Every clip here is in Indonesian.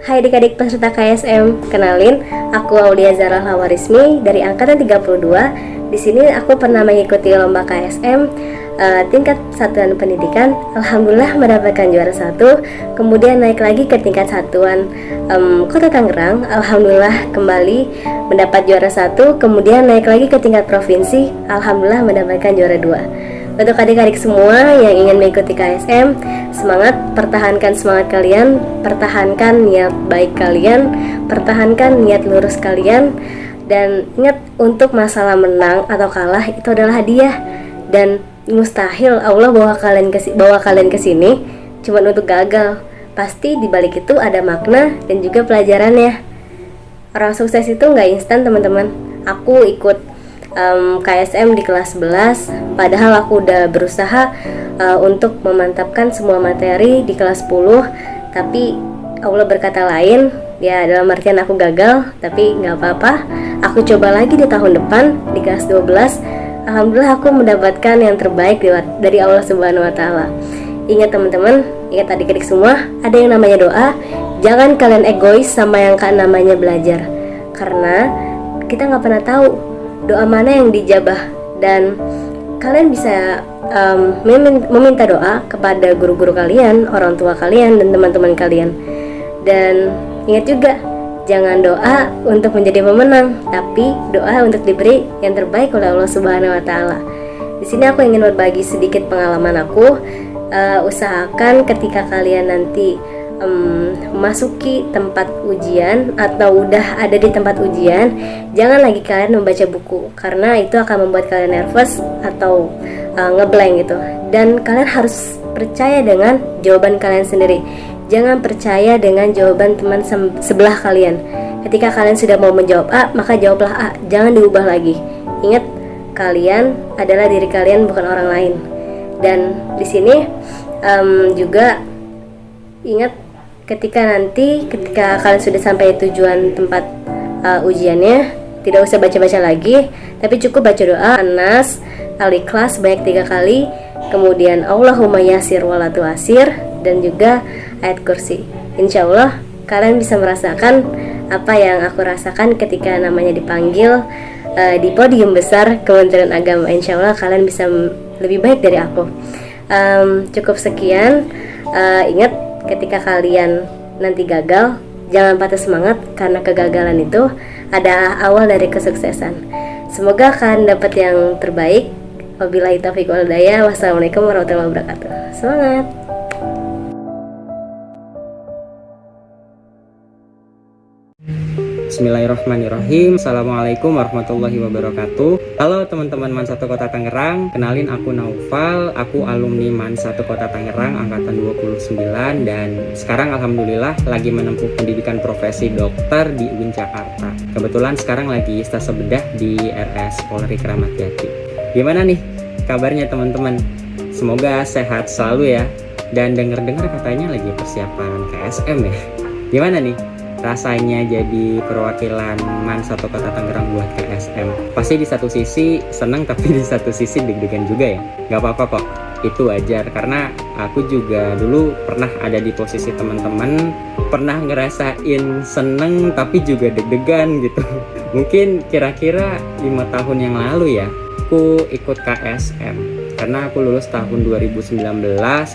Hai adik-adik peserta KSM, kenalin, aku Aulia Zara Hawarismi dari angkatan 32. Di sini aku pernah mengikuti lomba KSM tingkat satuan pendidikan. Alhamdulillah mendapatkan juara 1. Kemudian naik lagi ke tingkat satuan Kota Tangerang. Alhamdulillah kembali mendapat juara 1. Kemudian naik lagi ke tingkat provinsi. Alhamdulillah mendapatkan juara 2. Untuk adik-adik semua yang ingin mengikuti KSM, semangat, pertahankan semangat kalian, pertahankan niat baik kalian, pertahankan niat lurus kalian, dan ingat untuk masalah menang atau kalah itu adalah hadiah, dan mustahil Allah bawa kalian ke sini cuma untuk gagal. Pasti di balik itu ada makna dan juga pelajarannya. Orang sukses itu nggak instan, teman-teman. Aku ikut KSM di kelas 11, padahal aku udah berusaha untuk memantapkan semua materi di kelas 10, tapi Allah berkata lain. Ya, dalam artian aku gagal, tapi nggak apa-apa, aku coba lagi di tahun depan di kelas 12. Alhamdulillah aku mendapatkan yang terbaik dari Allah Subhanahu wa Ta'ala. Ingat teman-teman, ingat adik-adik semua, ada yang namanya doa. Jangan kalian egois sama yang namanya belajar, karena kita nggak pernah tahu doa mana yang dijabah, dan kalian bisa meminta doa kepada guru-guru kalian, orang tua kalian, dan teman-teman kalian. Dan ingat juga, jangan doa untuk menjadi pemenang, tapi doa untuk diberi yang terbaik oleh Allah Subhanahu wa Ta'ala. Di sini aku ingin berbagi sedikit pengalaman aku. Usahakan ketika kalian nanti memasuki tempat ujian atau udah ada di tempat ujian, jangan lagi kalian membaca buku, karena itu akan membuat kalian nervous atau ngeblank gitu. Dan kalian harus percaya dengan jawaban kalian sendiri. Jangan percaya dengan jawaban teman sebelah kalian. Ketika kalian sudah mau menjawab A, maka jawablah A, jangan diubah lagi. Ingat, kalian adalah diri kalian, bukan orang lain. Dan di sini juga ingat, ketika kalian sudah sampai tujuan tempat ujiannya, tidak usah baca-baca lagi, tapi cukup baca doa An-Nas, Al-Ikhlas banyak 3 kali, kemudian Allahumma yasir wala tu'asir, dan juga ayat kursi. Insya Allah kalian bisa merasakan apa yang aku rasakan ketika namanya dipanggil di podium besar Kementerian Agama. Insya Allah kalian bisa lebih baik dari aku. Cukup sekian. Ingat, ketika kalian nanti gagal, jangan patah semangat, karena kegagalan itu ada awal dari kesuksesan. Semoga kalian dapat yang terbaik. Wabillahi taufiq wal hidayah. Wassalamualaikum warahmatullahi wabarakatuh. Semangat. Bismillahirrahmanirrahim. Assalamualaikum warahmatullahi wabarakatuh. Halo teman-teman MAN 1 Kota Tangerang. Kenalin, aku Naufal. Aku alumni MAN 1 Kota Tangerang angkatan 29, dan sekarang alhamdulillah lagi menempuh pendidikan profesi dokter di UIN Jakarta. Kebetulan sekarang lagi stase bedah di RS Polri Kramat Jati. Gimana nih kabarnya teman-teman? Semoga sehat selalu ya. Dan dengar-dengar katanya lagi persiapan KSM ya. Gimana nih rasanya jadi perwakilan MAN 1 Kota Tangerang buat KSM? Pasti di satu sisi senang, tapi di satu sisi deg-degan juga ya. Gak apa-apa kok, itu wajar, karena aku juga dulu pernah ada di posisi teman-teman, pernah ngerasain seneng tapi juga deg-degan gitu. Mungkin kira-kira 5 tahun yang lalu ya, aku ikut KSM karena aku lulus tahun 2019.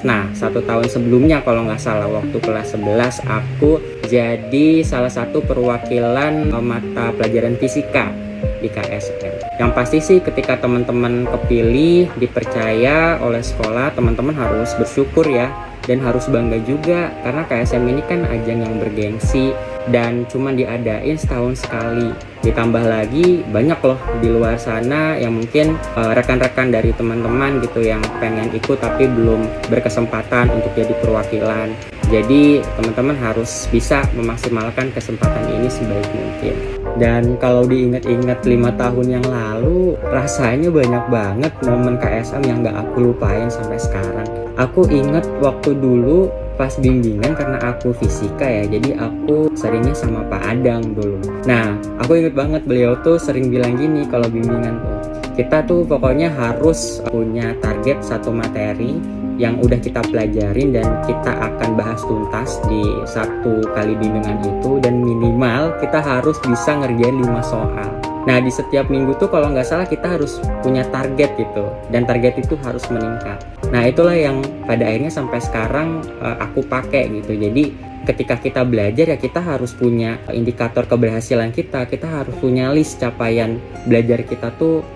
Nah, 1 tahun sebelumnya kalau nggak salah, waktu kelas 11 aku jadi salah satu perwakilan mata pelajaran fisika di KSM. Yang pasti sih ketika teman-teman kepilih, dipercaya oleh sekolah, teman-teman harus bersyukur ya, dan harus bangga juga, karena KSM ini kan ajang yang bergengsi dan cuma diadain setahun sekali. Ditambah lagi banyak loh di luar sana yang mungkin rekan-rekan dari teman-teman gitu yang pengen ikut tapi belum berkesempatan untuk jadi perwakilan. Jadi teman-teman harus bisa memaksimalkan kesempatan ini sebaik mungkin. Dan kalau diingat-ingat 5 tahun yang lalu, rasanya banyak banget momen KSM yang gak aku lupain sampai sekarang. Aku ingat waktu dulu pas bimbingan, karena aku fisika ya, jadi aku seringnya sama Pak Adang dulu. Nah, aku inget banget beliau tuh sering bilang gini kalau bimbingan tuh, kita tuh pokoknya harus punya target satu materi yang udah kita pelajarin dan kita akan bahas tuntas di satu kali bimbingan itu, dan minimal kita harus bisa ngerjain 5 soal. Nah, di setiap minggu tuh kalau nggak salah kita harus punya target gitu, dan target itu harus meningkat. Nah, itulah yang pada akhirnya sampai sekarang aku pakai gitu. Jadi ketika kita belajar ya kita harus punya indikator keberhasilan kita harus punya list capaian belajar kita tuh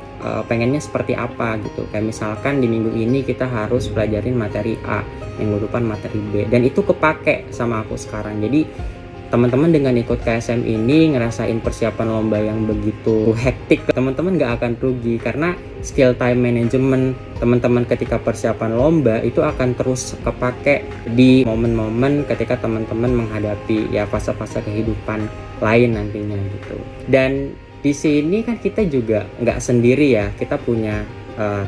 pengennya seperti apa gitu. Kayak misalkan di minggu ini kita harus pelajarin materi A, minggu depan materi B, dan itu kepake sama aku sekarang. Jadi teman-teman dengan ikut KSM ini ngerasain persiapan lomba yang begitu hektik, teman-teman gak akan rugi karena skill time management teman-teman ketika persiapan lomba itu akan terus kepake di momen-momen ketika teman-teman menghadapi ya fase-fase kehidupan lain nantinya gitu. Dan di sini kan kita juga nggak sendiri ya, kita punya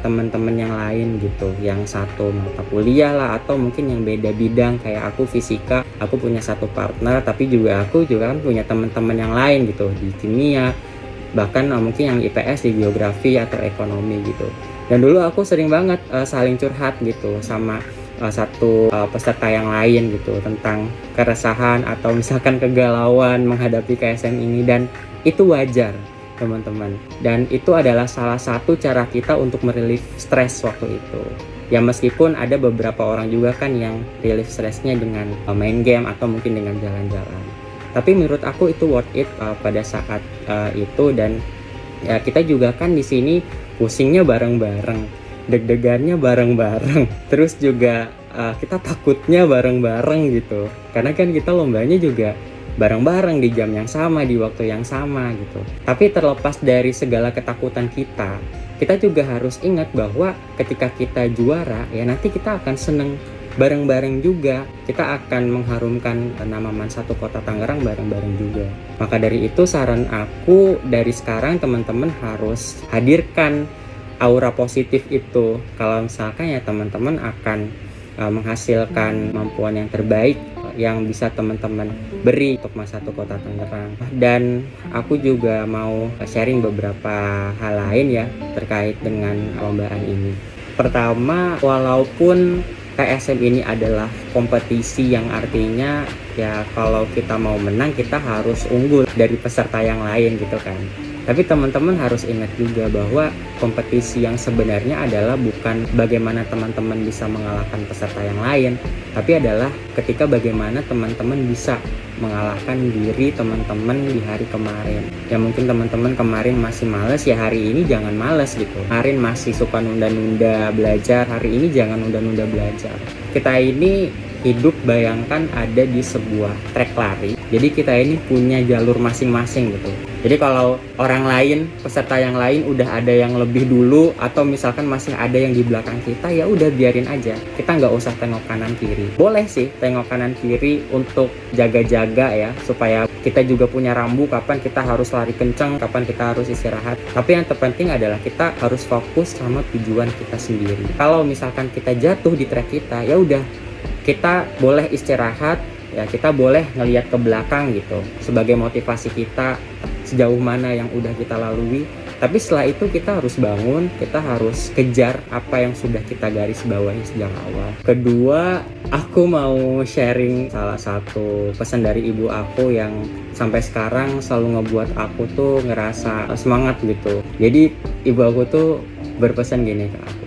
teman-teman yang lain gitu, yang satu mata kuliah lah, atau mungkin yang beda bidang kayak aku fisika, aku punya satu partner, tapi aku juga kan punya teman-teman yang lain gitu di kimia, bahkan mungkin yang IPS di geografi atau ekonomi gitu. Dan dulu aku sering banget saling curhat gitu sama satu peserta yang lain gitu tentang keresahan atau misalkan kegalauan menghadapi KSM ini, dan itu wajar teman-teman, dan itu adalah salah satu cara kita untuk merilis stres waktu itu. Ya meskipun ada beberapa orang juga kan yang relief stresnya dengan main game atau mungkin dengan jalan-jalan, tapi menurut aku itu worth it pada saat itu. Dan ya kita juga kan di sini pusingnya bareng-bareng, deg-degannya bareng-bareng, terus juga kita takutnya bareng-bareng gitu, karena kan kita lombanya juga bareng-bareng di jam yang sama, di waktu yang sama gitu. Tapi terlepas dari segala ketakutan kita juga harus ingat bahwa ketika kita juara ya nanti kita akan seneng bareng-bareng juga. Kita akan mengharumkan nama MAN 1 Kota Tangerang bareng-bareng juga. Maka dari itu saran aku dari sekarang, teman-teman harus hadirkan aura positif itu. Kalau misalkan ya teman-teman akan menghasilkan kemampuan yang terbaik yang bisa teman-teman beri untuk MAN 1 Kota Tangerang. Dan aku juga mau sharing beberapa hal lain ya terkait dengan perlombaan ini. Pertama, walaupun KSM ini adalah kompetisi yang artinya ya kalau kita mau menang kita harus unggul dari peserta yang lain gitu kan. Tapi teman-teman harus ingat juga bahwa kompetisi yang sebenarnya adalah bukan bagaimana teman-teman bisa mengalahkan peserta yang lain, tapi adalah ketika bagaimana teman-teman bisa mengalahkan diri teman-teman di hari kemarin. Ya mungkin teman-teman kemarin masih males, ya hari ini jangan males gitu. Kemarin masih suka nunda-nunda belajar, hari ini jangan nunda-nunda belajar. Kita ini hidup bayangkan ada di sebuah trek lari, jadi kita ini punya jalur masing-masing gitu. Jadi kalau orang lain, peserta yang lain udah ada yang lebih dulu atau misalkan masih ada yang di belakang kita, ya udah biarin aja, kita nggak usah tengok kanan kiri. Boleh sih tengok kanan kiri untuk jaga-jaga ya, supaya kita juga punya rambu kapan kita harus lari kencang, kapan kita harus istirahat. Tapi yang terpenting adalah kita harus fokus sama tujuan kita sendiri. Kalau misalkan kita jatuh di trek kita, ya udah, kita boleh istirahat ya, kita boleh ngelihat ke belakang gitu sebagai motivasi kita sejauh mana yang udah kita lalui. Tapi setelah itu kita harus bangun, kita harus kejar apa yang sudah kita garis bawahi sejak awal. Kedua, aku mau sharing salah satu pesan dari ibu aku yang sampai sekarang selalu ngebuat aku tuh ngerasa semangat gitu. Jadi ibu aku tuh berpesan gini ke aku: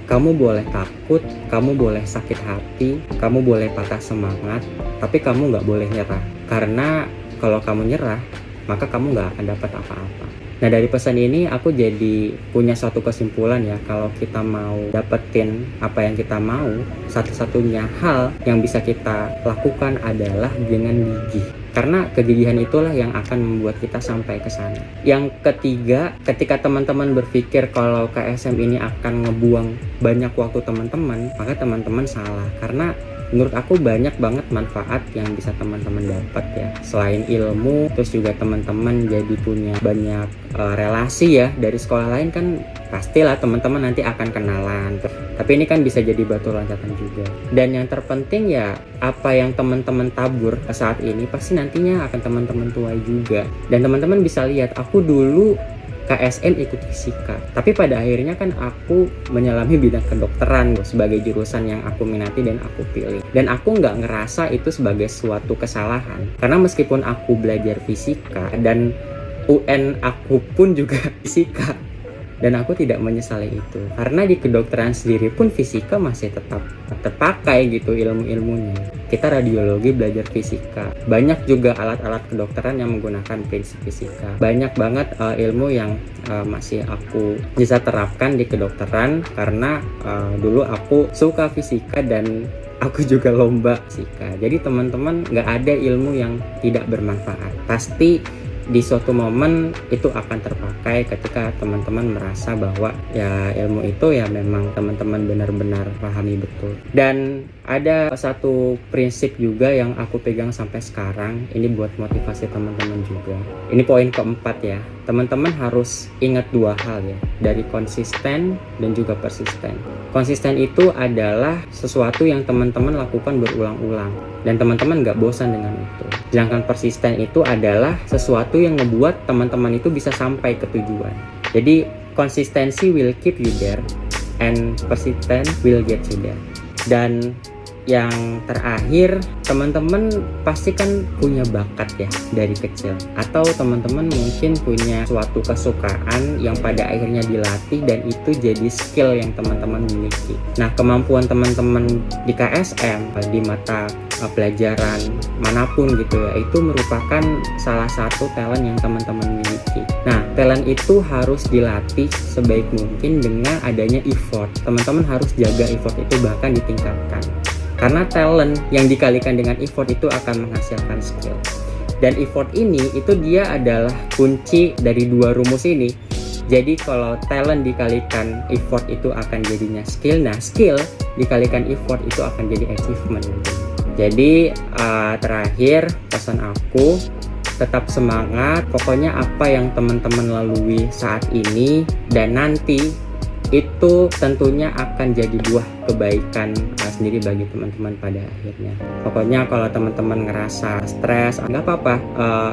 kamu boleh takut, kamu boleh sakit hati, kamu boleh patah semangat, tapi kamu gak boleh nyerah. Karena kalau kamu nyerah, maka kamu gak akan dapat apa-apa. Nah, dari pesan ini aku jadi punya suatu kesimpulan ya, kalau kita mau dapetin apa yang kita mau, satu-satunya hal yang bisa kita lakukan adalah dengan gigih. Karena kegigihan itulah yang akan membuat kita sampai ke sana. Yang ketiga, ketika teman-teman berpikir kalau KSM ini akan ngebuang banyak waktu teman-teman, maka teman-teman salah. Karena menurut aku banyak banget manfaat yang bisa teman-teman dapat ya. Selain ilmu, terus juga teman-teman jadi punya banyak relasi ya. Dari sekolah lain kan pastilah teman-teman nanti akan kenalan. Tapi ini kan bisa jadi batu loncatan juga. Dan yang terpenting ya, apa yang teman-teman tabur saat ini pasti nantinya akan teman-teman tuai juga. Dan teman-teman bisa lihat, aku dulu KSN ikut fisika. Tapi pada akhirnya kan aku menyelami bidang kedokteran sebagai jurusan yang aku minati dan aku pilih. Dan aku nggak ngerasa itu sebagai suatu kesalahan. Karena meskipun aku belajar fisika dan UN aku pun juga fisika, dan aku tidak menyesali itu karena di kedokteran sendiri pun fisika masih tetap terpakai gitu ilmu-ilmunya. Kita radiologi belajar fisika, banyak juga alat-alat kedokteran yang menggunakan prinsip fisika. Banyak banget ilmu yang masih aku bisa terapkan di kedokteran karena dulu aku suka fisika dan aku juga lomba fisika. Jadi teman-teman, nggak ada ilmu yang tidak bermanfaat. Pasti di suatu momen itu akan terpakai ketika teman-teman merasa bahwa ya ilmu itu ya memang teman-teman benar-benar pahami betul. Dan ada satu prinsip juga yang aku pegang sampai sekarang, ini buat motivasi teman-teman juga. Ini poin keempat ya, teman-teman harus ingat dua hal ya, dari konsisten dan juga persisten. Konsisten itu adalah sesuatu yang teman-teman lakukan berulang-ulang dan teman-teman gak bosan dengan itu. Sedangkan persisten itu adalah sesuatu yang ngebuat teman-teman itu bisa sampai ke tujuan. Jadi konsistensi will keep you there and persistence will get you there. Dan yang terakhir, teman-teman pasti kan punya bakat ya dari kecil, atau teman-teman mungkin punya suatu kesukaan yang pada akhirnya dilatih dan itu jadi skill yang teman-teman miliki. Nah, kemampuan teman-teman di KSM di mata pelajaran manapun gitu ya, itu merupakan salah satu talent yang teman-teman miliki. Nah, talent itu harus dilatih sebaik mungkin dengan adanya effort. Teman-teman harus jaga effort itu, bahkan ditingkatkan. Karena talent yang dikalikan dengan effort itu akan menghasilkan skill. Dan effort ini itu dia adalah kunci dari dua rumus ini. Jadi kalau talent dikalikan effort itu akan jadinya skill. Nah, skill dikalikan effort itu akan jadi achievement. Jadi terakhir pesan aku, tetap semangat. Pokoknya apa yang teman-teman lalui saat ini dan nanti itu tentunya akan jadi buah kebaikan sendiri bagi teman-teman pada akhirnya. Pokoknya kalau teman-teman ngerasa stres, nggak apa-apa,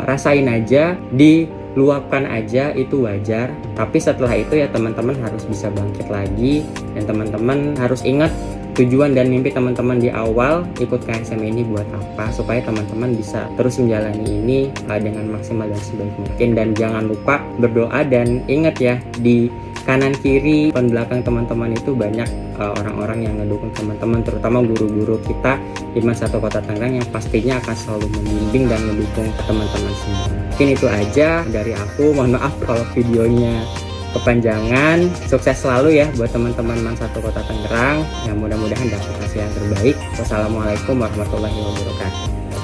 rasain aja, diluapkan aja, itu wajar. Tapi setelah itu ya teman-teman harus bisa bangkit lagi, dan teman-teman harus ingat tujuan dan mimpi teman-teman di awal ikut KSM ini buat apa, supaya teman-teman bisa terus menjalani ini dengan maksimal dan sebaik mungkin. Dan jangan lupa berdoa, dan ingat ya, di kanan kiri depan belakang teman-teman itu banyak orang-orang yang ngedukung teman-teman, terutama guru-guru kita di satu Kota Tangerang yang pastinya akan selalu membimbing dan mendukung teman-teman semua. Mungkin itu aja dari aku, mohon maaf kalau videonya kepanjangan. Sukses selalu ya buat teman-teman satu Kota Tangerang, yang mudah-mudahan dapat hasil yang terbaik. Wassalamualaikum warahmatullahi wabarakatuh.